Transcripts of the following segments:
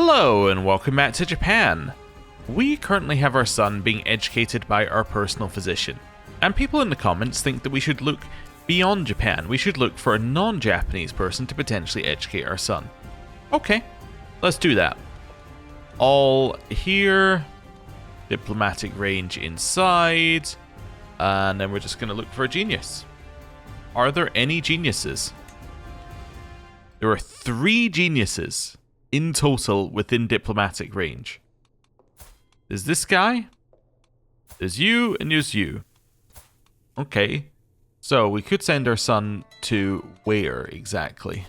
Hello and welcome back to Japan. We currently have our son being educated by our personal physician, and people in the comments think that we should look beyond Japan. We should look for a non-Japanese person to potentially educate our son. Okay, let's do that. All here, diplomatic range inside, and then we're just going to look for a genius. Are there any geniuses? There are 3 geniuses in total within diplomatic range. There's this guy, there's you, and there's you. Okay, so we could send our son to where exactly?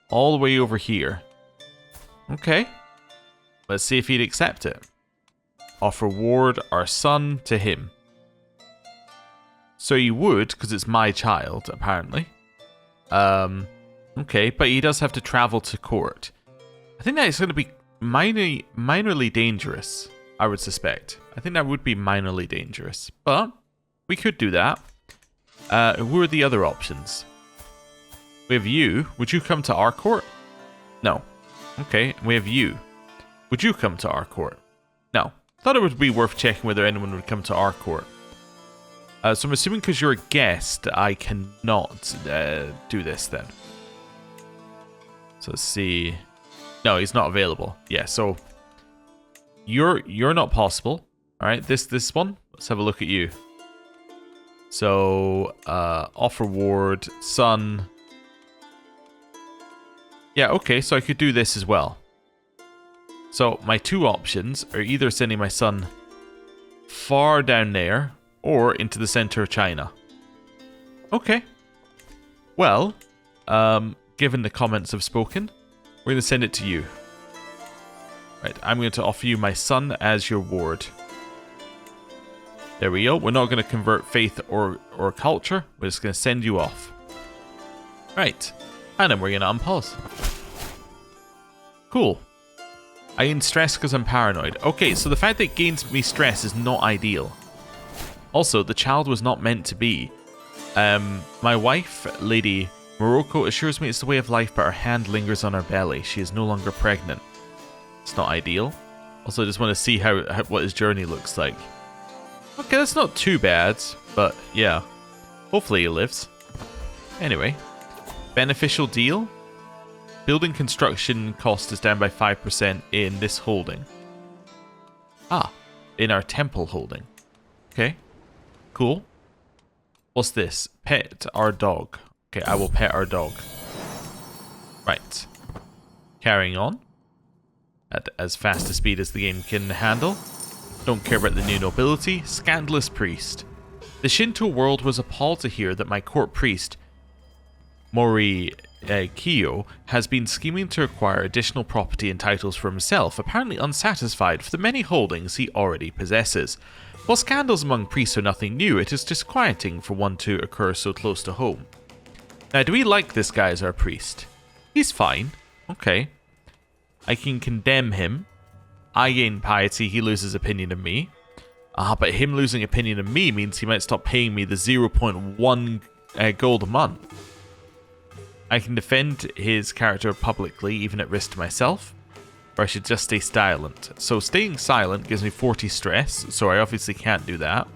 All the way over here. Okay, let's see if he'd accept it. Offer ward our son to him. So you would, because it's my child, apparently. Okay, but he does have to travel to court. I think that is going to be minorly dangerous, I would suspect. I think that would be minorly dangerous, but we could do that. Who are the other options? We have you. Would you come to our court? No. Okay, we have you. Would you come to our court? No. Thought it would be worth checking whether anyone would come to our court. So I'm assuming because you're a guest, I cannot do this then. So let's see. No, he's not available. Yeah, so you're not possible. All right, this one. Let's have a look at you. So offer ward, son. Yeah, okay, so I could do this as well. So my 2 options are either sending my son far down there or into the center of China. Okay. Well, given the comments have spoken, we're going to send it to you. Right, I'm going to offer you my son as your ward. There we go. We're not going to convert faith or culture. We're just going to send you off. Right, and then we're going to unpause. Cool. I gain stress because I'm paranoid. Okay, so the fact that it gains me stress is not ideal. Also, the child was not meant to be. My wife, Lady Morocco, assures me it's the way of life, but her hand lingers on her belly. She is no longer pregnant. It's not ideal. Also, I just want to see what his journey looks like. Okay, that's not too bad, but yeah. Hopefully he lives. Anyway, beneficial deal. Building construction cost is down by 5% in this holding. In our temple holding. Okay, cool. What's this? Pet our dog. Okay, I will pet our dog. Right. Carrying on. At as fast a speed as the game can handle. Don't care about the new nobility. Scandalous priest. The Shinto world was appalled to hear that my court priest, Mori Kiyo, has been scheming to acquire additional property and titles for himself, apparently unsatisfied for the many holdings he already possesses. While scandals among priests are nothing new, it is disquieting for one to occur so close to home. Now, do we like this guy as our priest? He's fine. Okay. I can condemn him. I gain piety, he loses opinion of me. But him losing opinion of me means he might stop paying me the 0.1 gold a month. I can defend his character publicly, even at risk to myself. Or I should just stay silent. So staying silent gives me 40 stress, so I obviously can't do that.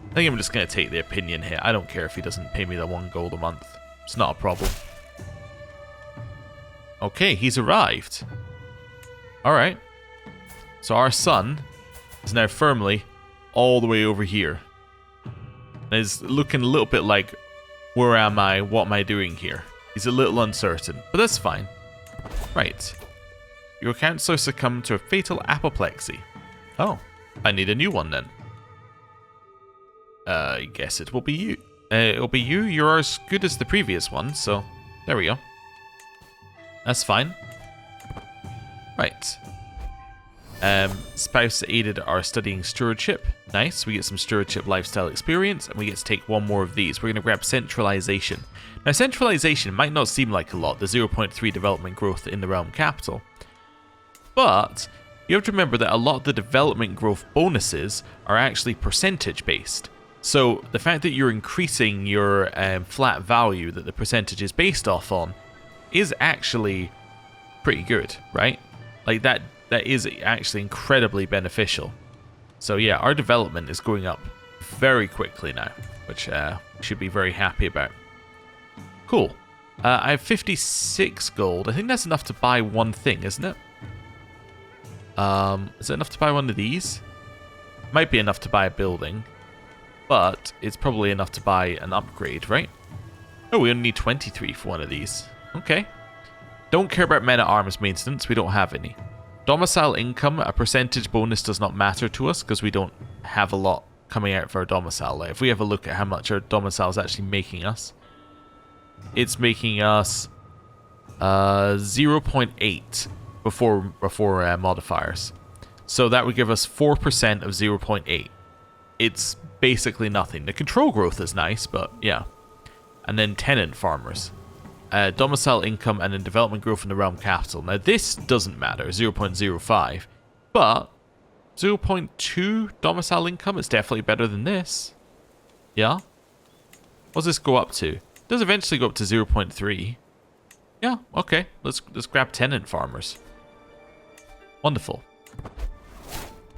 I think I'm just going to take the opinion hit. I don't care if he doesn't pay me the 1 gold a month. It's not a problem. Okay, he's arrived. Alright. So our son is now firmly all the way over here. And is looking a little bit like, where am I? What am I doing here? He's a little uncertain, but that's fine. Right. Your counselor succumbed to a fatal apoplexy. Oh, I need a new one then. I guess it will be you. It'll be you. You're as good as the previous one, so there we go. That's fine. Right. Spouse aided our studying stewardship. Nice. We get some stewardship lifestyle experience, and we get to take 1 more of these. We're going to grab centralization. Now, centralization might not seem like a lot, the 0.3 development growth in the realm capital. But you have to remember that a lot of the development growth bonuses are actually percentage based. So the fact that you're increasing your flat value that the percentage is based off on is actually pretty good, right? Like that is actually incredibly beneficial. So yeah, our development is going up very quickly now, which we should be very happy about. Cool. I have 56 gold. I think that's enough to buy one thing, isn't it? Is it enough to buy one of these? Might be enough to buy a building, but it's probably enough to buy an upgrade, right? Oh, we only need 23 for one of these. Okay. Don't care about men-at-arms maintenance. We don't have any. Domicile income, a percentage bonus does not matter to us because we don't have a lot coming out for our domicile. Like, if we have a look at how much our domicile is actually making us, it's making us 0.8 before modifiers. So that would give us 4% of 0.8. It's basically nothing. The control growth is nice, but yeah. And then tenant farmers. Domicile income and then development growth in the realm capital. Now this doesn't matter, 0.05. But 0.2 domicile income is definitely better than this. Yeah? What does this go up to? It does eventually go up to 0.3. Yeah, okay. Let's grab tenant farmers. Wonderful.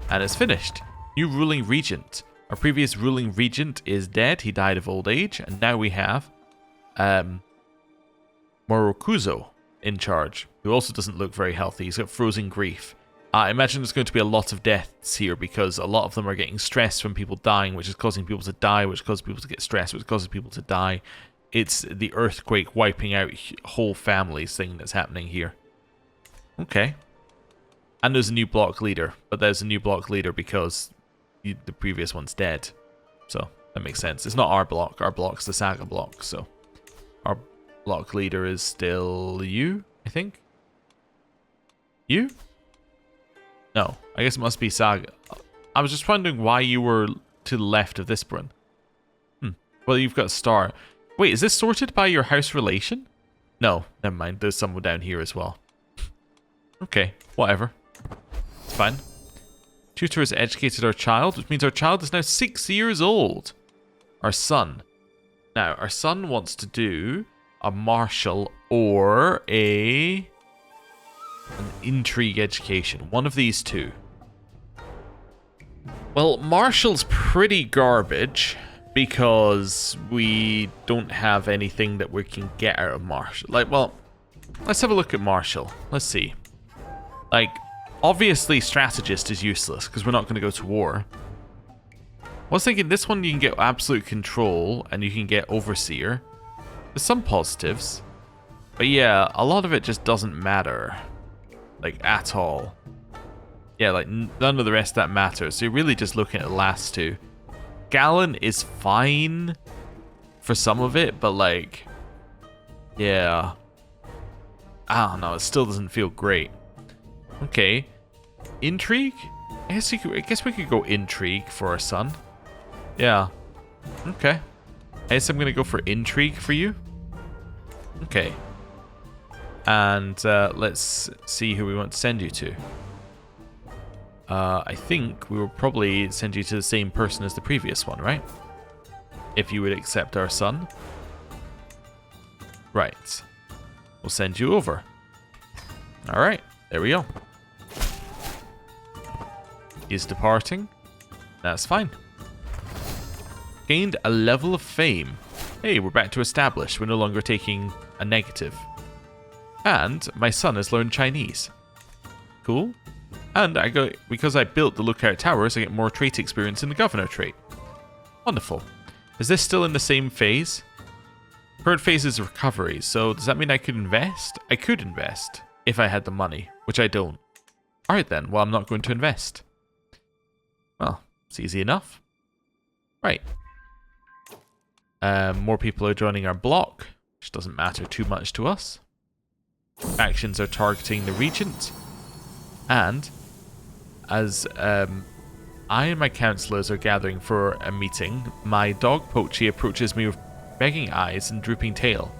And it's finished. New ruling regent. Our previous ruling regent is dead. He died of old age. And now we have Morokuzo in charge, who also doesn't look very healthy. He's got frozen grief. I imagine there's going to be a lot of deaths here because a lot of them are getting stressed from people dying, which is causing people to die, which causes people to get stressed, which causes people to die. It's the earthquake wiping out whole families thing that's happening here. Okay. And there's a new block leader, but there's a new block leader because the previous one's dead. So that makes sense. It's not our block. Our block's the Saga block, so our block leader is still you, I think. You? No, I guess it must be Saga. I was just wondering why you were to the left of this one. Well, you've got a star. Wait, is this sorted by your house relation? No, never mind. There's someone down here as well. Okay, whatever. It's fine. Tutor has educated our child, which means our child is now 6 years old. Our son. Now, our son wants to do a martial or an intrigue education. One of these two. Well, martial's pretty garbage because we don't have anything that we can get out of martial. Like, well, let's have a look at martial. Let's see. Like, obviously strategist is useless because we're not going to go to war. I was thinking this one you can get absolute control and you can get overseer. There's some positives. But yeah, a lot of it just doesn't matter. Like, at all. Yeah, like, none of the rest of that matters. So you're really just looking at the last two. Gallon is fine for some of it, but like, yeah. I don't know, it still doesn't feel great. Okay. Intrigue? I guess we could go intrigue for our son. Yeah. Okay. I guess I'm going to go for intrigue for you. Okay. And let's see who we want to send you to. I think we will probably send you to the same person as the previous one, right? If you would accept our son. Right. We'll send you over. Alright, there we go. He's departing. That's fine. Gained a level of fame. Hey, we're back to established. We're no longer taking a negative. And my son has learned Chinese. Cool. And because I built the lookout towers, I get more trait experience in the governor trait. Wonderful. Is this still in the same phase? Current phase is recovery, so does that mean I could invest? I could invest, if I had the money, which I don't. Alright then, well I'm not going to invest. Well, it's easy enough. Right. More people are joining our block, which doesn't matter too much to us. Factions are targeting the regent. And as I and my councillors are gathering for a meeting, my dog Pochi approaches me with begging eyes and drooping tail.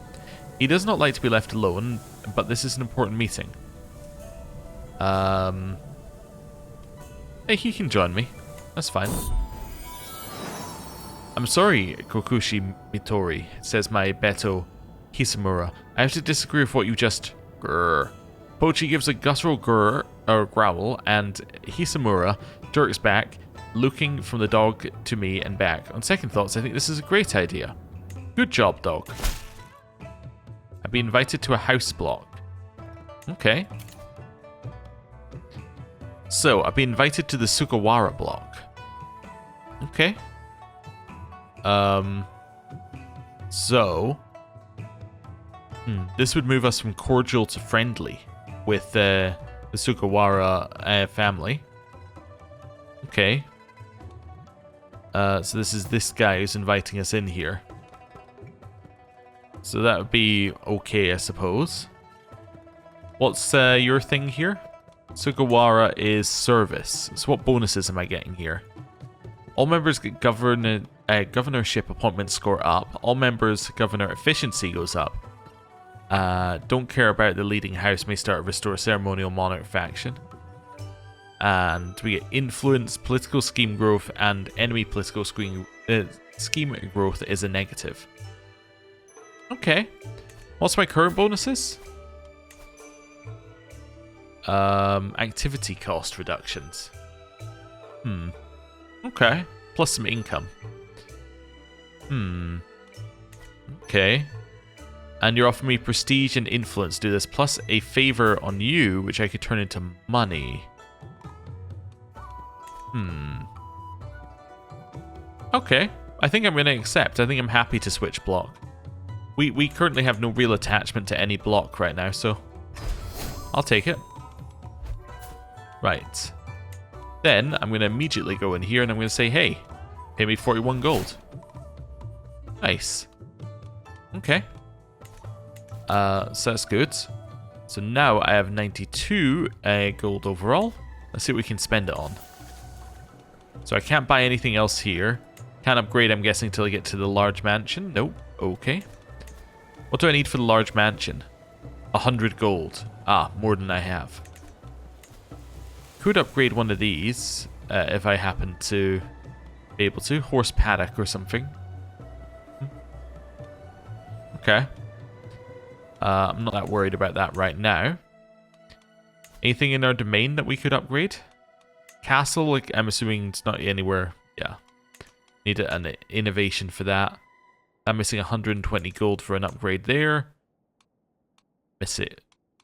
He does not like to be left alone, but this is an important meeting. Hey, he can join me. That's fine. I'm sorry, Kokushi Mitori, says my Beto Hisamura. I have to disagree with what you just... Grrr. Pochi gives a guttural growl, and Hisamura jerks back, looking from the dog to me and back. On second thoughts, I think this is a great idea. Good job, dog. I've been invited to a house block. Okay. So, I've been invited to the Sugawara block. Okay. This would move us from cordial to friendly with the Sugawara family. Okay. So this is this guy who's inviting us in here. So that would be okay, I suppose. What's your thing here? Sugawara is service. So what bonuses am I getting here? All members get governorship appointment score up. All members' governor efficiency goes up. Don't care about the leading house may start restore ceremonial monarch faction. And we get influence, political scheme growth, and enemy political scheme growth is a negative. Okay. What's my current bonuses? Activity cost reductions. Okay. Plus some income. Okay. And you're offering me prestige and influence. Do this. Plus a favor on you, which I could turn into money. Okay. I think I'm going to accept. I think I'm happy to switch block. We currently have no real attachment to any block right now, so I'll take it. Right. Then I'm going to immediately go in here and I'm going to say, hey, pay me 41 gold. Nice. Okay. So that's good. So now I have 92 gold overall. Let's see what we can spend it on. So I can't buy anything else here. Can't upgrade, I'm guessing, until I get to the large mansion. Nope. Okay. What do I need for the large mansion? 100 gold. Ah, more than I have. Could upgrade one of these if I happen to be able to. Horse paddock or something. Okay. I'm not that worried about that right now. Anything in our domain that we could upgrade? Castle, like, I'm assuming it's not anywhere. Yeah. Need an innovation for that. I'm missing 120 gold for an upgrade there. Miss it.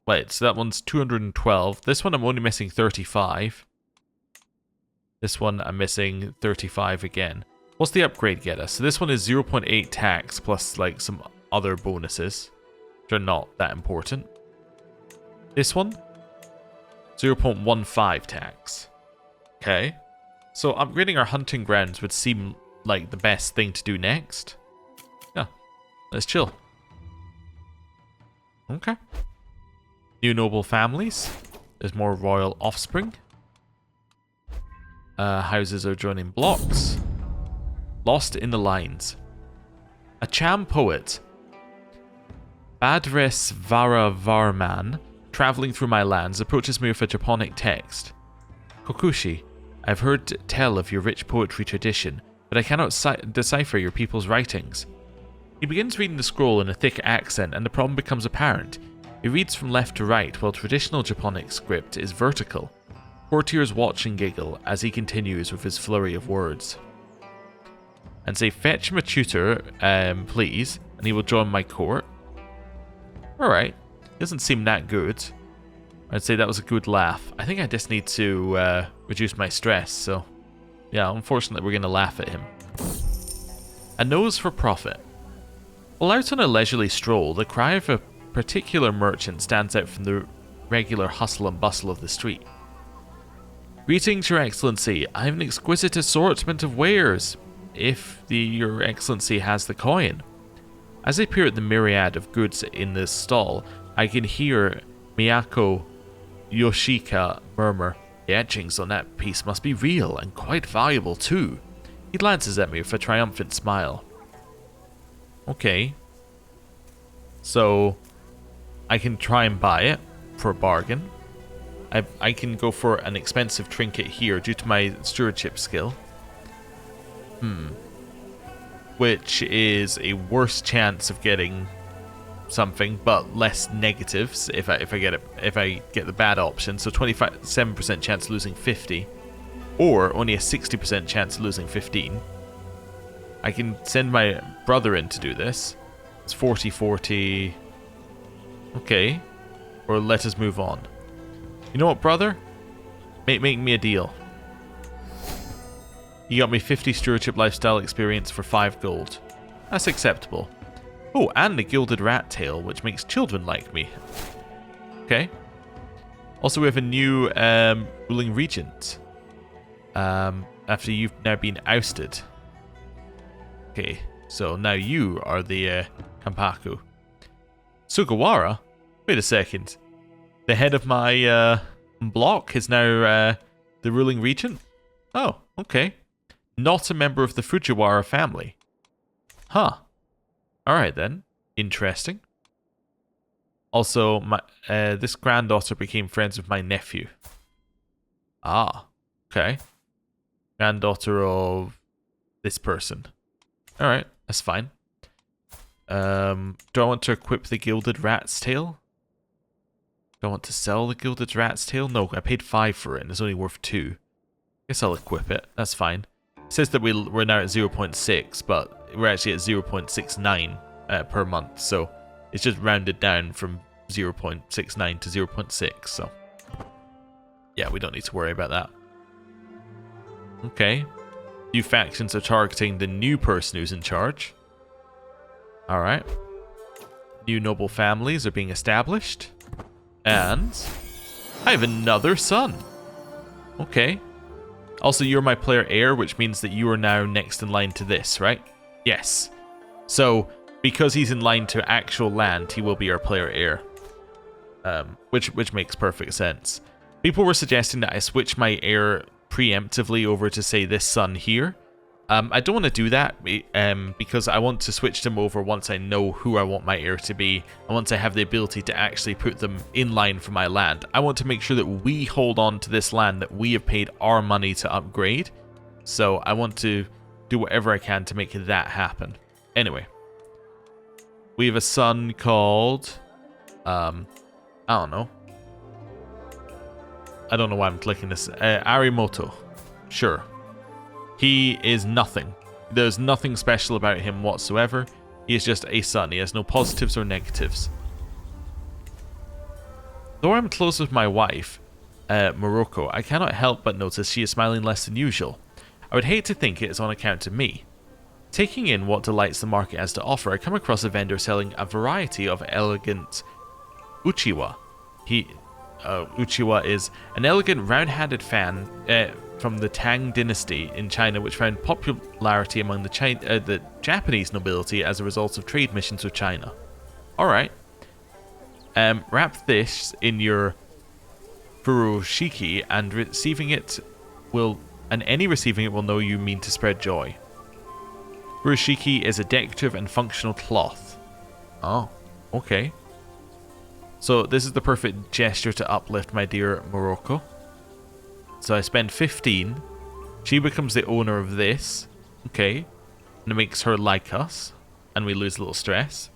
Wait, so that one's 212. This one I'm only missing 35. This one I'm missing 35 again. What's the upgrade get us? So this one is 0.8 tax plus like some other bonuses, which are not that important. This one, 0.15 tax. Okay. So upgrading our hunting grounds would seem like the best thing to do next. Yeah. Let's chill. Okay. New noble families. There's more royal offspring. Houses are joining blocks. Lost in the lines. A Cham poet. Badres Varavarman, travelling through my lands, approaches me with a Japonic text. Kokushi, I've heard tell of your rich poetry tradition, but I cannot decipher your people's writings. He begins reading the scroll in a thick accent, and the problem becomes apparent. He reads from left to right, while traditional Japonic script is vertical. Courtiers watch and giggle as he continues with his flurry of words. And say, fetch him a tutor, please, and he will join my court. Alright, doesn't seem that good. I'd say that was a good laugh. I think I just need to reduce my stress, so yeah, unfortunately we're going to laugh at him. A nose for profit. While out on a leisurely stroll, the cry of a particular merchant stands out from the regular hustle and bustle of the street. Greetings, Your Excellency. I have an exquisite assortment of wares, if Your Excellency has the coin. As I peer at the myriad of goods in this stall, I can hear Miyako Yoshika murmur, the etchings on that piece must be real and quite valuable too. He glances at me with a triumphant smile. Okay. So, I can try and buy it for a bargain. I can go for an expensive trinket here due to my stewardship skill. Which is a worse chance of getting something, but less negatives if I get the bad option. So 27% chance of losing 50, or only a 60% chance of losing 15. I can send my brother in to do this. It's 40-40. Okay. Or let us move on. You know what, brother? Make me a deal. You got me 50 stewardship lifestyle experience for 5 gold. That's acceptable. Oh, and a gilded rat tail, which makes children like me. Okay. Also, we have a new ruling regent. After you've now been ousted. Okay, so now you are the Kampaku. Sugawara? Wait a second. The head of my block is now the ruling regent? Oh, okay. Not a member of the Fujiwara family. Huh. Alright then. Interesting. Also, my this granddaughter became friends with my nephew. Ah, okay. Granddaughter of this person. Alright, that's fine. Do I want to equip the Gilded Rat's Tail? Do I want to sell the Gilded Rat's Tail? No, I paid 5 for it and it's only worth 2. Guess I'll equip it. That's fine. It says that we're now at 0.6, but we're actually at 0.69 per month. So it's just rounded down from 0.69 to 0.6. So yeah, we don't need to worry about that. Okay. New factions are targeting the new person who's in charge. Alright. New noble families are being established. And I have another son. Okay. Also, you're my player heir, which means that you are now next in line to this, right? Yes. So, because he's in line to actual land, he will be our player heir. Which makes perfect sense. People were suggesting that I switch my heir preemptively over to, say, this son here. I don't want to do that because I want to switch them over once I know who I want my heir to be, and once I have the ability to actually put them in line for my land. I want to make sure that we hold on to this land that we have paid our money to upgrade. So I want to do whatever I can to make that happen. Anyway, we have a son called I don't know. I don't know why I'm clicking this. Arimoto. Sure. He is nothing. There's nothing special about him whatsoever. He is just a son. He has no positives or negatives. Though I'm close with my wife, Morocco, I cannot help but notice she is smiling less than usual. I would hate to think it is on account of me. Taking in what delights the market has to offer, I come across a vendor selling a variety of elegant uchiwa. Uchiwa is an elegant round-handed fan from the Tang dynasty in China, which found popularity among the Japanese nobility as a result of trade missions with China. Alright. Wrap this in your furoshiki, and any receiving it will know you mean to spread joy. Furoshiki is a decorative and functional cloth. Oh, okay. So this is the perfect gesture to uplift my dear Morocco. So I spend 15. She becomes the owner of this. Okay. And it makes her like us. And we lose a little stress.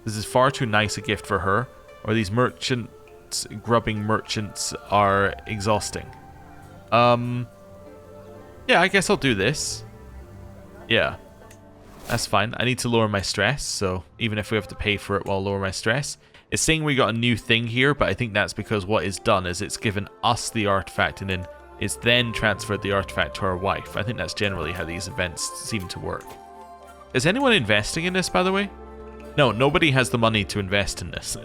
This is far too nice a gift for her. Or these merchants, grubbing merchants, are exhausting. Yeah, I guess I'll do this. Yeah. That's fine. I need to lower my stress. So even if we have to pay for it, I'll lower my stress. It's saying we got a new thing here, but I think that's because what it's done is it's given us the artifact and then it's then transferred the artifact to our wife. I think that's generally how these events seem to work. Is anyone investing in this, by the way? No, nobody has the money to invest in this.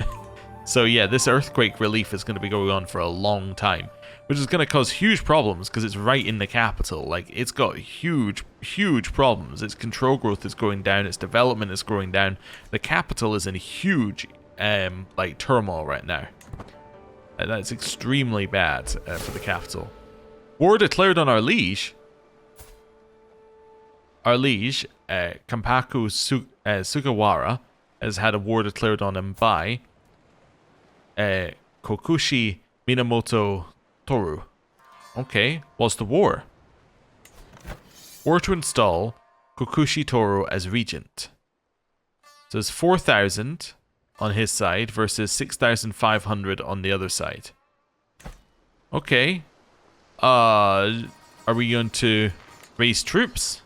So yeah, this earthquake relief is going to be going on for a long time, which is going to cause huge problems because it's right in the capital. Like, it's got huge, huge problems. Its control growth is going down. Its development is going down. The capital is in huge turmoil right now. That's extremely bad for the capital. War declared on our liege. Our liege, Kampaku Sugawara, has had a war declared on him by Kokushi Minamoto Toru. Okay, what's the war? War to install Kokushi Toru as regent. So it's 4,000 on his side versus 6,500 on the other side. Okay. Are we going to raise troops?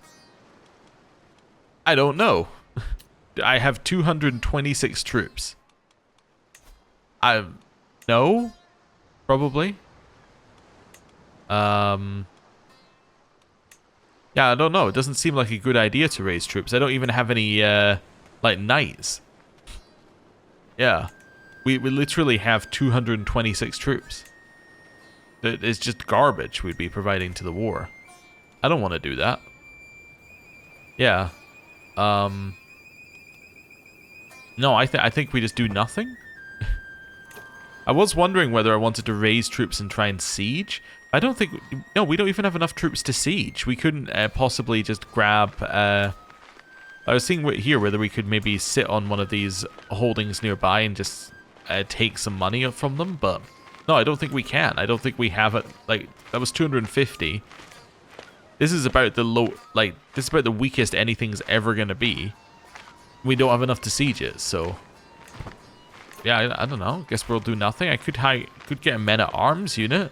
I don't know. I have 226 troops. No? Probably. Yeah, I don't know. It doesn't seem like a good idea to raise troops. I don't even have any, like, knights. Yeah. We literally have 226 troops. It's just garbage we'd be providing to the war. I don't want to do that. Yeah. No, I think we just do nothing. I was wondering whether I wanted to raise troops and try and siege. I don't think... No, we don't even have enough troops to siege. We couldn't possibly just grab... I was seeing here whether we could maybe sit on one of these holdings nearby and just take some money from them, but... No, I don't think we can. I don't think we have it. Like, that was 250. This is about the low... Like, this is about the weakest anything's ever going to be. We don't have enough to siege it, so... Yeah, I don't know. Guess we'll do nothing. I could get a men-at-arms unit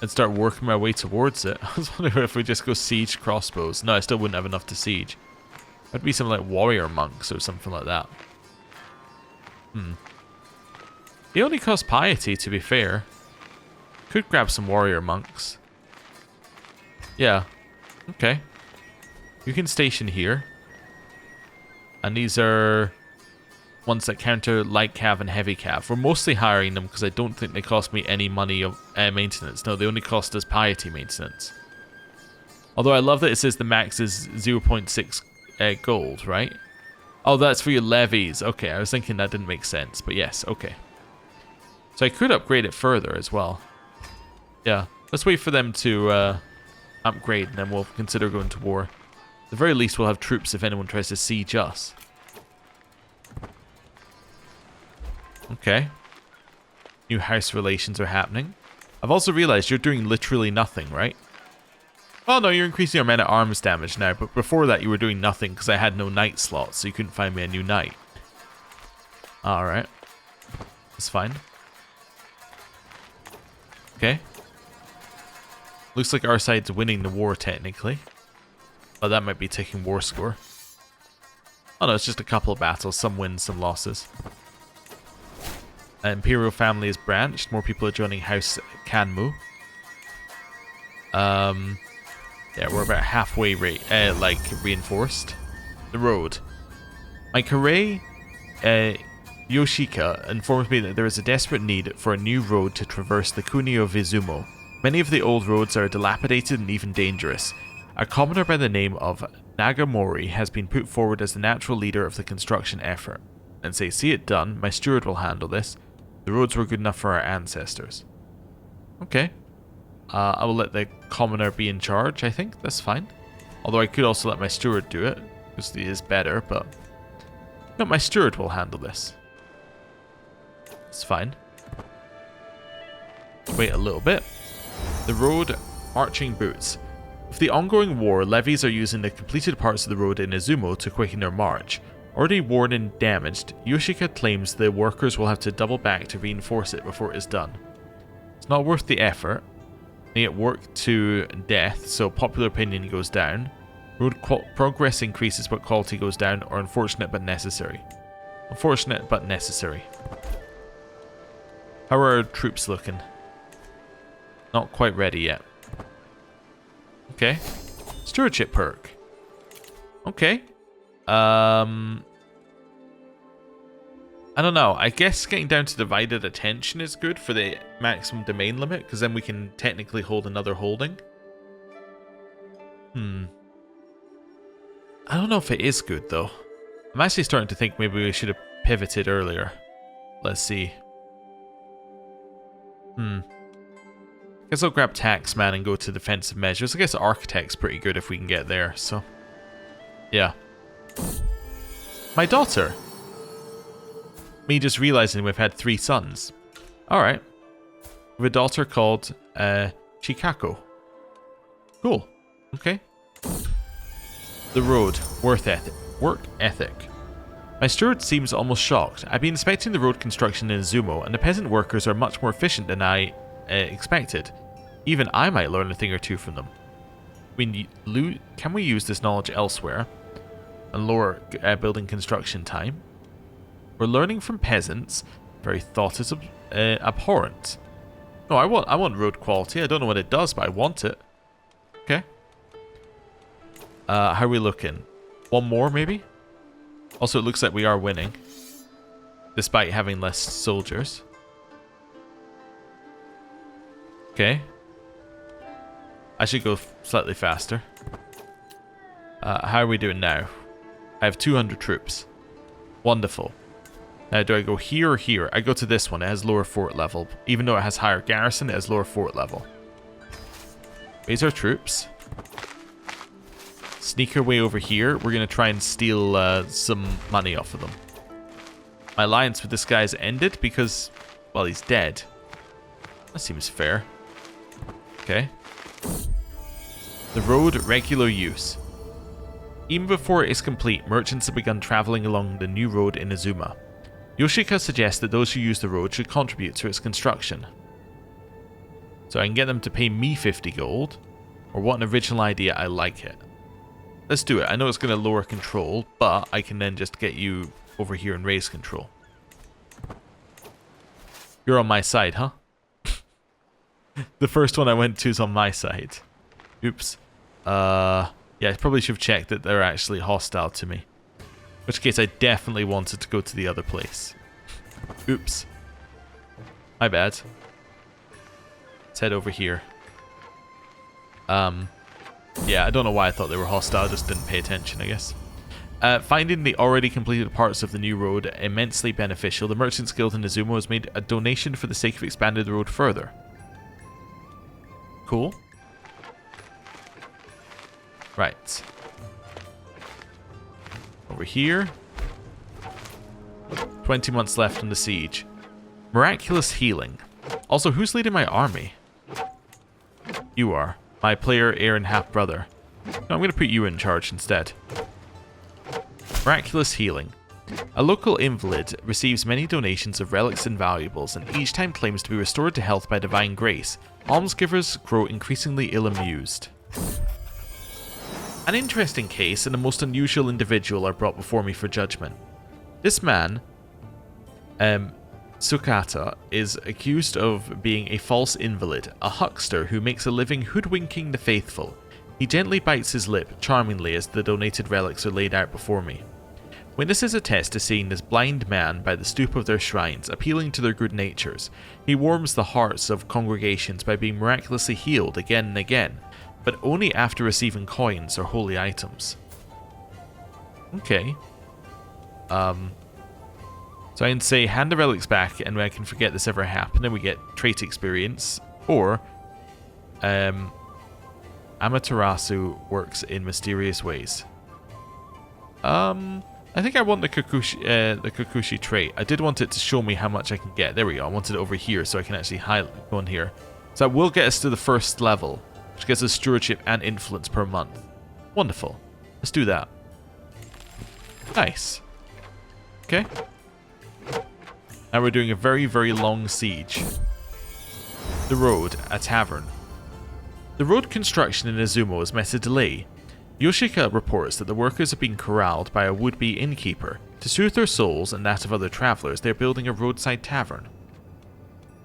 and start working my way towards it. I was wondering if we just go siege crossbows. No, I still wouldn't have enough to siege. It'd be something like warrior monks or something like that. They only cost piety, to be fair. Could grab some warrior monks. Yeah. Okay. You can station here. And these are ones that counter light cav and heavy cav. We're mostly hiring them because I don't think they cost me any money of maintenance. No, they only cost us piety maintenance. Although I love that it says the max is 0.6 gold, right? Oh, that's for your levies. Okay, I was thinking that didn't make sense, but yes, okay. So I could upgrade it further as well. Yeah, let's wait for them to upgrade and then we'll consider going to war. At the very least, we'll have troops if anyone tries to siege us. Okay. New house relations are happening. I've also realized you're doing literally nothing, right? Oh no, you're increasing our men-at-arms damage now, but before that you were doing nothing because I had no knight slots, so you couldn't find me a new knight. Alright. That's fine. Okay. Looks like our side's winning the war, technically. Oh, that might be taking war score. Oh no, it's just a couple of battles. Some wins, some losses. Imperial family is branched. More people are joining House Kanmu. Yeah, we're about halfway reinforced. The road. My Kare Yoshika informs me that there is a desperate need for a new road to traverse the Kunio Vizumo. Many of the old roads are dilapidated and even dangerous. A commoner by the name of Nagamori has been put forward as the natural leader of the construction effort. And say, see it done, my steward will handle this. The roads were good enough for our ancestors. Okay. I will let the commoner be in charge, I think. That's fine. Although I could also let my steward do it, because he is better, but... No, my steward will handle this. It's fine. Wait a little bit. The road, marching boots. With the ongoing war, levies are using the completed parts of the road in Izumo to quicken their march. Already worn and damaged, Yoshika claims the workers will have to double back to reinforce it before it is done. It's not worth the effort. They get worked to death, so popular opinion goes down. Road progress increases but quality goes down, or unfortunate but necessary. Unfortunate but necessary. How are our troops looking? Not quite ready yet. Okay. Stewardship perk. Okay. I don't know. I guess getting down to divided attention is good for the maximum domain limit, because then we can technically hold another holding. I don't know if it is good, though. I'm actually starting to think maybe we should have pivoted earlier. Let's see. Guess I'll grab Taxman and go to defensive measures. I guess Architect's pretty good if we can get there, so... Yeah. My daughter! Me just realizing we've had 3 sons. Alright. We have a daughter called, Chikako. Cool. Okay. The road. Work ethic. My steward seems almost shocked. I've been inspecting the road construction in Izumo, and the peasant workers are much more efficient than I expected. Even I might learn a thing or two from them. Can we use this knowledge elsewhere and lower building construction time? We're learning from peasants. Very thought is abhorrent. No, I want road quality. I don't know what it does, but I want it. Okay. How are we looking? One more, maybe? Also, it looks like we are winning, despite having less soldiers. Okay. I should go slightly faster. How are we doing now? I have 200 troops. Wonderful. Now, do I go here or here? I go to this one. It has lower fort level. Even though it has higher garrison, it has lower fort level. Raise our troops. Sneak our way over here. We're going to try and steal some money off of them. My alliance with this guy's ended because, well, he's dead. That seems fair. Okay. The road, regular use. Even before it is complete, merchants have begun traveling along the new road in Azuma. Yoshika suggests that those who use the road should contribute to its construction. So I can get them to pay me 50 gold. Or what an original idea, I like it. Let's do it. I know it's going to lower control, but I can then just get you over here and raise control. You're on my side, huh? The first one I went to is on my side. Oops. Yeah, I probably should have checked that they're actually hostile to me. In which case I definitely wanted to go to the other place. Oops. My bad. Let's head over here. Yeah, I don't know why I thought they were hostile, just didn't pay attention, I guess. Finding the already completed parts of the new road immensely beneficial, the Merchants Guild in Izumo has made a donation for the sake of expanding the road further. Cool. Right. Over here. 20 months left on the siege. Miraculous healing. Also, who's leading my army? You are. My player, Aaron half-brother. No, I'm going to put you in charge instead. Miraculous healing. A local invalid receives many donations of relics and valuables, and each time claims to be restored to health by divine grace. Almsgivers grow increasingly ill-amused. An interesting case and a most unusual individual are brought before me for judgment. This man, Sukata, is accused of being a false invalid, a huckster who makes a living hoodwinking the faithful. He gently bites his lip charmingly as the donated relics are laid out before me. Witnesses attest to seeing this blind man by the stoop of their shrines, appealing to their good natures. He warms the hearts of congregations by being miraculously healed again and again, but only after receiving coins or holy items. Okay. So I can say, hand the relics back and I can forget this ever happened and we get trait experience. Or, Amaterasu works in mysterious ways. I think I want the Kakushi trait. I did want it to show me how much I can get. There we go. I wanted it over here so I can actually go in here. So that will get us to the first level, which gets us stewardship and influence per month. Wonderful. Let's do that. Nice. Okay. Now we're doing a very, very long siege. The road, a tavern. The road construction in Izumo has met a delay. Yoshika reports that the workers are being corralled by a would-be innkeeper. To soothe their souls and that of other travellers, they are building a roadside tavern.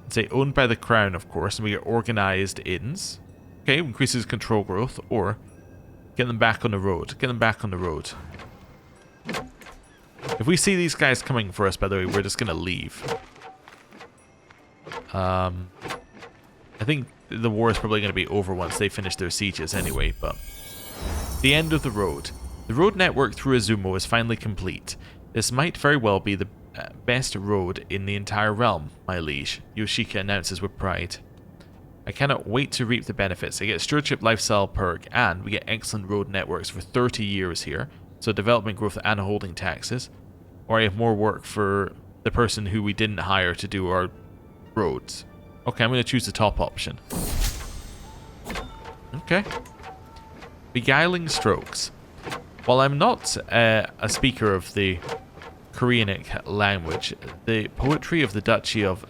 It's owned by the crown, of course, and we get organised inns. Okay, increases control growth, or get them back on the road. Get them back on the road. If we see these guys coming for us, by the way, we're just going to leave. I think the war is probably going to be over once they finish their sieges anyway, but... The end of the road. The road network through Izumo is finally complete. This might very well be the best road in the entire realm, my liege, Yoshika announces with pride. I cannot wait to reap the benefits. I get stewardship lifestyle perk, and we get excellent road networks for 30 years here, so development growth and holding taxes. Or I have more work for the person who we didn't hire to do our roads. Okay, I'm going to choose the top option. Okay. Beguiling strokes. While I'm not a speaker of the Koreanic language. The poetry of the Duchy of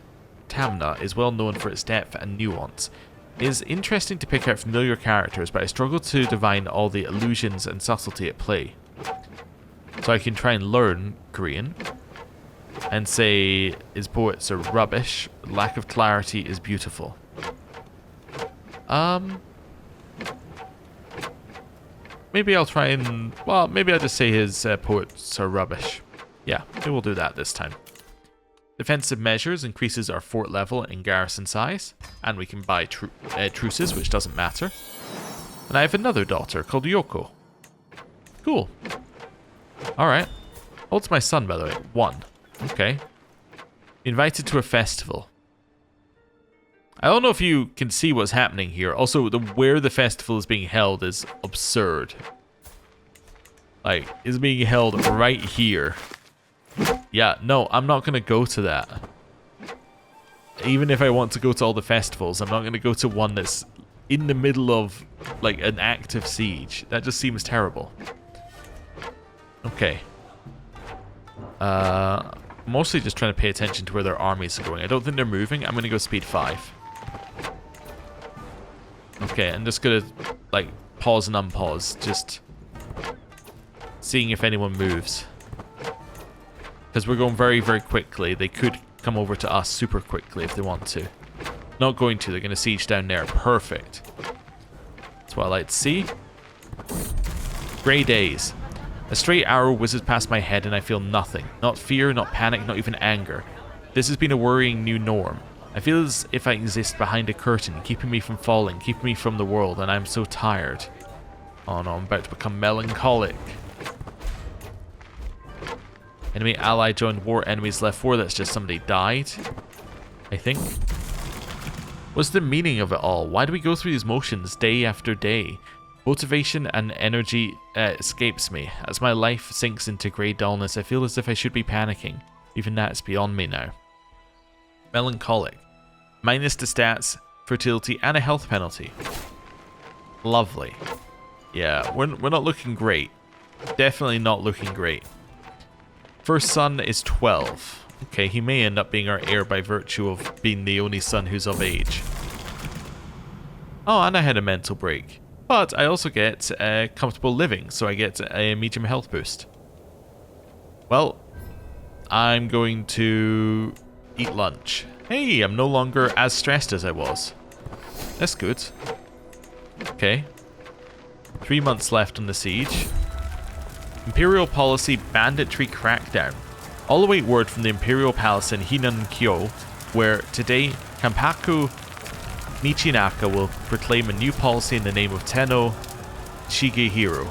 Tamna is well known for its depth and nuance. It is interesting to pick out familiar characters, but I struggle to divine all the allusions and subtlety at play. So I can try and learn Korean and say his poets are rubbish. Lack of clarity is beautiful. Maybe I'll try and... Well, maybe I'll just say his poets are rubbish. Yeah, maybe we'll do that this time. Defensive measures increases our fort level and garrison size. And we can buy truces, which doesn't matter. And I have another daughter called Yoko. Cool. Alright. How old's my son, by the way? 1. Okay. Invited to a festival. I don't know if you can see what's happening here. Also, where the festival is being held is absurd. Like, it's being held right here. Yeah, no, I'm not going to go to that. Even if I want to go to all the festivals, I'm not going to go to one that's in the middle of, like, an active siege. That just seems terrible. Okay. Mostly just trying to pay attention to where their armies are going. I don't think they're moving. I'm going to go speed 5. Okay, I'm just going to, like, pause and unpause. Just seeing if anyone moves. Because we're going very, very quickly. They could come over to us super quickly if they want to. Not going to. They're going to siege down there. Perfect. That's what I like to see. Grey days. A straight arrow whizzes past my head and I feel nothing. Not fear, not panic, not even anger. This has been a worrying new norm. I feel as if I exist behind a curtain, keeping me from falling, keeping me from the world, and I'm so tired. Oh no, I'm about to become melancholic. Enemy ally joined war, enemies left 4. That's just somebody died, I think. What's the meaning of it all? Why do we go through these motions day after day? Motivation and energy escapes me. As my life sinks into grey dullness, I feel as if I should be panicking. Even that's beyond me now. Melancholic. Minus to stats, fertility, and a health penalty. Lovely. Yeah, we're not looking great. Definitely not looking great. First son is 12. Okay, he may end up being our heir by virtue of being the only son who's of age. Oh, and I had a mental break. But I also get comfortable living, so I get a medium health boost. Well, I'm going to eat lunch. Hey, I'm no longer as stressed as I was. That's good. Okay. 3 months left on the siege. Imperial policy banditry crackdown. All await word from the Imperial Palace in Hinankyo, where today Kampaku Michinaka will proclaim a new policy in the name of Tenno Shigehiro.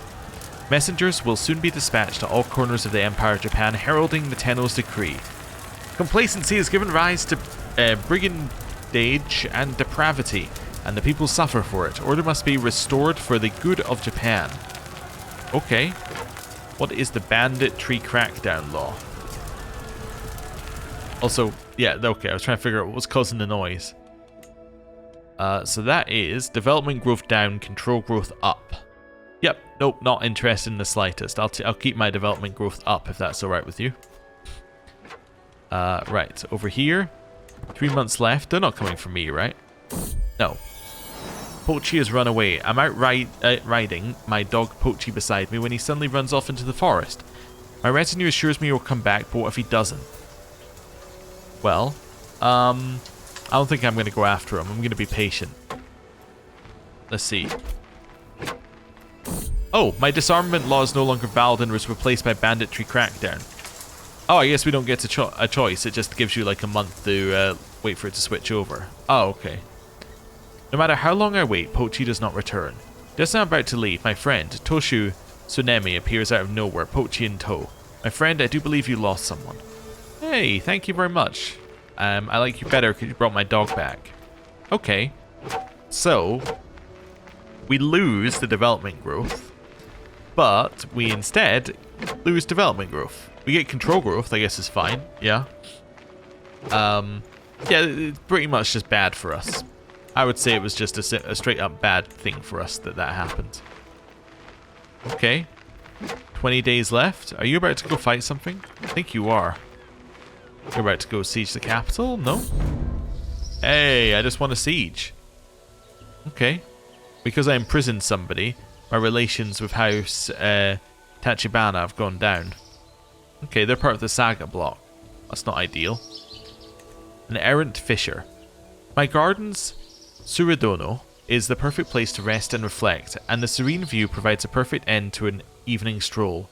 Messengers will soon be dispatched to all corners of the Empire of Japan heralding the Tenno's decree. Complacency has given rise to brigandage and depravity, and the people suffer for it. Order must be restored for the good of Japan. Okay. What is the banditry crackdown law? Also, yeah, okay, I was trying to figure out what was causing the noise. So that is development growth down, control growth up. Yep, nope, not interested in the slightest. I'll keep my development growth up if that's alright with you. Right, over here. 3 months left. They're not coming for me, right? No. Pochi has run away. I'm out riding my dog Pochi beside me when he suddenly runs off into the forest. My retinue assures me he'll come back, but what if he doesn't? Well, I don't think I'm going to go after him. I'm going to be patient. Let's see. Oh, my disarmament law is no longer valid and was replaced by banditry crackdown. Oh, I guess we don't get a choice. It just gives you like a month to wait for it to switch over. Oh, okay. No matter how long I wait, Pochi does not return. Just as I'm about to leave, my friend, Toshu Tsunemi, appears out of nowhere, Pochi in tow. My friend, I do believe you lost someone. Hey, thank you very much. I like you better because you brought my dog back. Okay. So, we lose the development growth, but we instead lose development growth. We get control growth, I guess is fine. Yeah. Yeah, it's pretty much just bad for us. I would say it was just a straight up bad thing for us that happened. Okay. 20 days left. Are you about to go fight something? I think you are. You're about to go siege the capital? No? Hey, I just want a siege. Okay. Because I imprisoned somebody, my relations with House Tachibana have gone down. Okay, they're part of the Saga block. That's not ideal. An errant fisher. My gardens, Suridono, is the perfect place to rest and reflect, and the serene view provides a perfect end to an evening stroll.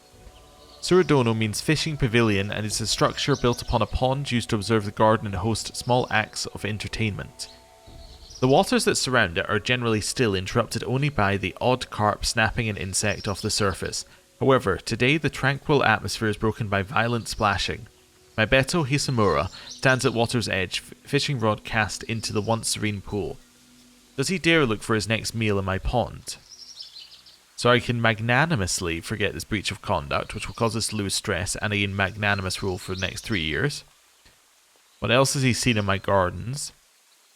Suridono means fishing pavilion, and is a structure built upon a pond used to observe the garden and host small acts of entertainment. The waters that surround it are generally still, interrupted only by the odd carp snapping an insect off the surface. However, today the tranquil atmosphere is broken by violent splashing. My Beto Hisamura stands at water's edge, fishing rod cast into the once serene pool. Does he dare look for his next meal in my pond? So I can magnanimously forget this breach of conduct, which will cause us to lose stress, and a magnanimous rule for the next 3 years. What else has he seen in my gardens?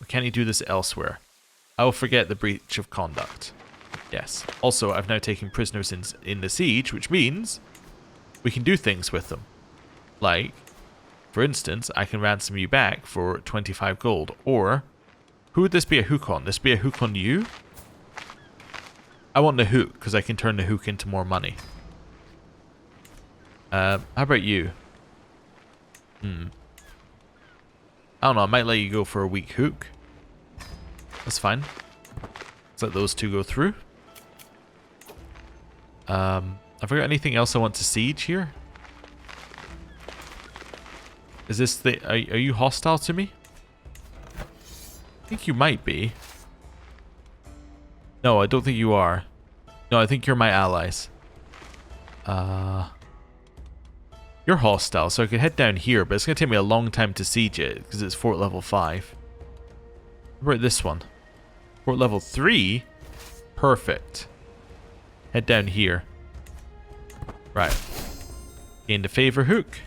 Or can he do this elsewhere? I will forget the breach of conduct. Yes. Also, I've now taken prisoners in the siege, which means we can do things with them. Like, for instance, I can ransom you back for 25 gold. Or, who would this be a hook on? This be a hook on you? I want the hook, because I can turn the hook into more money. How about you? I don't know, I might let you go for a weak hook. That's fine. Let's let those two go through. Have I got anything else I want to siege here? Is this the... Are you hostile to me? I think you might be. No, I don't think you are. No, I think you're my allies. You're hostile, so I could head down here, but it's going to take me a long time to siege it, because it's fort level 5. What about this one? Fort level 3? Perfect. Head down here. Right. Gain the favor hook.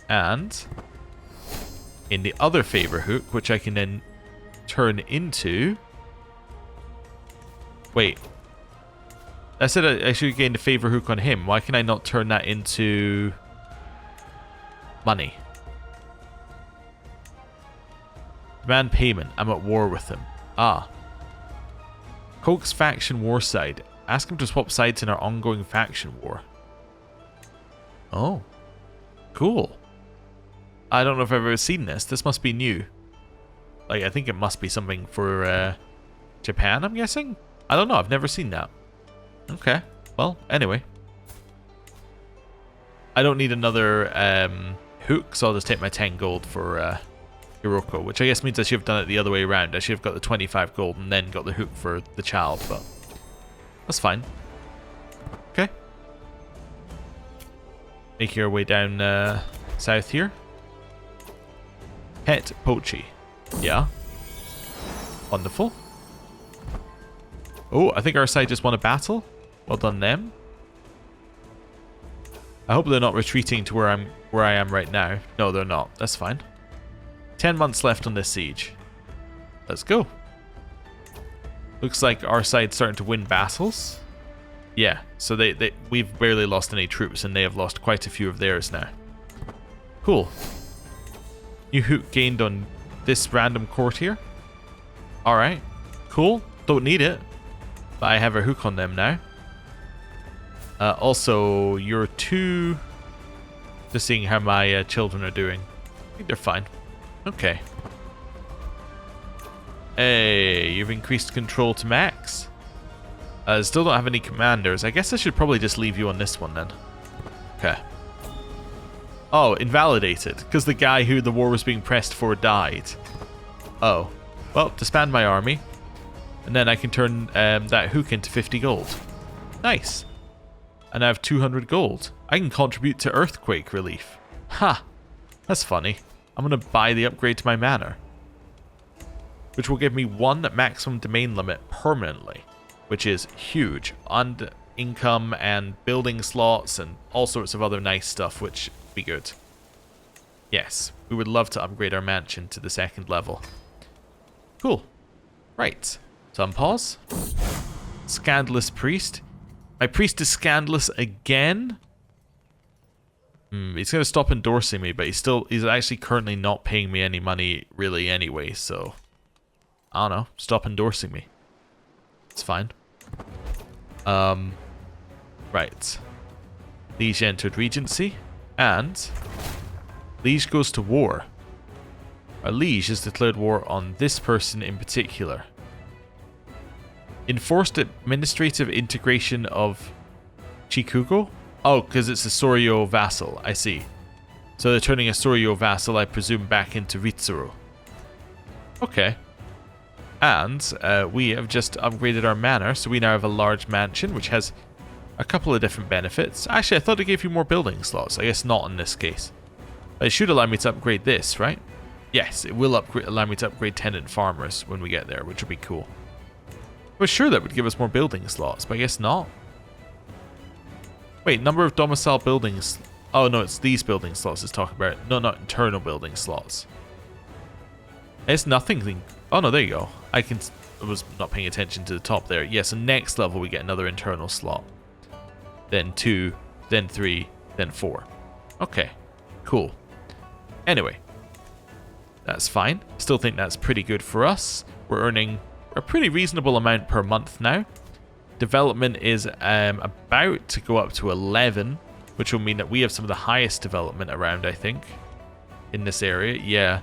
And in the other favor hook, which I can then turn into... Wait. I said I should gain the favor hook on him. Why can I not turn that into money? Demand payment. I'm at war with him. Ah. Coke's faction war side. Ask him to swap sides in our ongoing faction war. Oh. Cool. I don't know if I've ever seen this. This must be new. Like, I think it must be something for Japan, I'm guessing? I don't know. I've never seen that. Okay. Well, anyway. I don't need another hook, so I'll just take my 10 gold for Hiroko, which I guess means I should have done it the other way around. I should have got the 25 gold and then got the hook for the child, but that's fine. Okay. Make your way down south here. Pet Pochi. Yeah. Wonderful. Oh, I think our side just won a battle. Well done them. I hope they're not retreating to where I am right now. No, they're not. That's fine. 10 months left on this siege. Let's go. Looks like our side's starting to win battles. Yeah, so we've barely lost any troops, and they have lost quite a few of theirs now. Cool. New hook gained on this random courtier. Alright. Cool. Don't need it. But I have a hook on them now. Also, you're two... Just seeing how my children are doing. I think they're fine. Okay. Hey, you've increased control to max. Still don't have any commanders. I guess I should probably just leave you on this one then. Okay. Oh, invalidated. Because the guy who the war was being pressed for died. Oh. Well, disband my army. And then I can turn that hook into 50 gold. Nice. And I have 200 gold. I can contribute to earthquake relief. Ha! That's funny. I'm going to buy the upgrade to my manor. Which will give me 1 maximum domain limit permanently. Which is huge. And income and building slots and all sorts of other nice stuff, which would be good. Yes, we would love to upgrade our mansion to the 2nd level. Cool. Right. So unpause. Scandalous priest. My priest is scandalous again. He's going to stop endorsing me, but he's actually currently not paying me any money really anyway, so I don't know, stop endorsing me. It's fine. Right. Liege entered Regency, and Liege goes to war. A Liege has declared war on this person in particular. Enforced administrative integration of Chikugo? Oh, because it's a Soryo vassal, I see. So they're turning a Soryo vassal, I presume, back into Ritsuru. Okay. And we have just upgraded our manor, so we now have a large mansion, which has a couple of different benefits. Actually, I thought it gave you more building slots. I guess not in this case. But it should allow me to upgrade this, right? Yes, it will allow me to upgrade tenant farmers when we get there, which would be cool. I was sure that would give us more building slots, but I guess not. Wait, number of domicile buildings. Oh no, it's these building slots it's talking about. No, not internal building slots. It's nothing. Oh no, there you go. I was not paying attention to the top there. Yes, so next level we get another internal slot. Then 2, then 3, then 4. Okay, cool. Anyway, that's fine. Still think that's pretty good for us. We're earning a pretty reasonable amount per month now. Development is about to go up to 11, which will mean that we have some of the highest development around, I think, in this area. Yeah,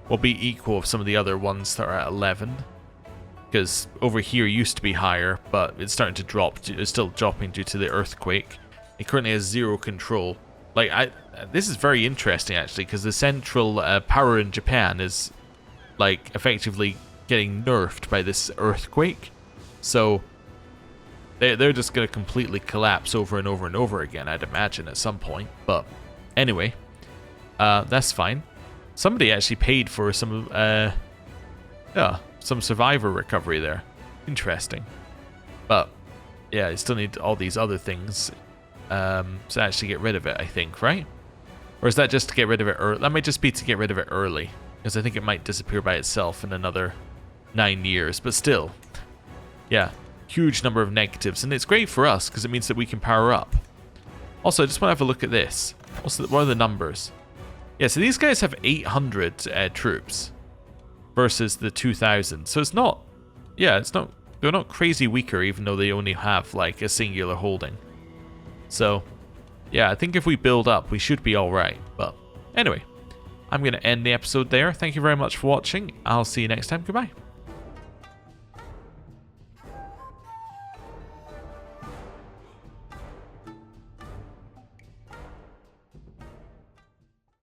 we'll be equal of some of the other ones that are at 11. Because over here used to be higher, but it's starting to drop. It's still dropping due to the earthquake. It currently has 0 control. Like, this is very interesting, actually, because the central power in Japan is, like, effectively getting nerfed by this earthquake. So they're just going to completely collapse over and over and over again, I'd imagine, at some point. But anyway, that's fine. Somebody actually paid for some survivor recovery there. Interesting. But yeah, you still need all these other things to actually get rid of it, I think, right? Or is that just to get rid of it early? That might just be to get rid of it early, because I think it might disappear by itself in another 9 years. But still, yeah, huge number of negatives, and it's great for us because it means that we can power up. Also, I just want to have a look at this. What are the numbers? Yeah, so these guys have 800 troops versus the 2,000. So it's not, yeah, they're not crazy weaker, even though they only have like a singular holding. So yeah, I think if we build up, we should be all right. But anyway, I'm going to end the episode there. Thank you very much for watching. I'll see you next time. Goodbye.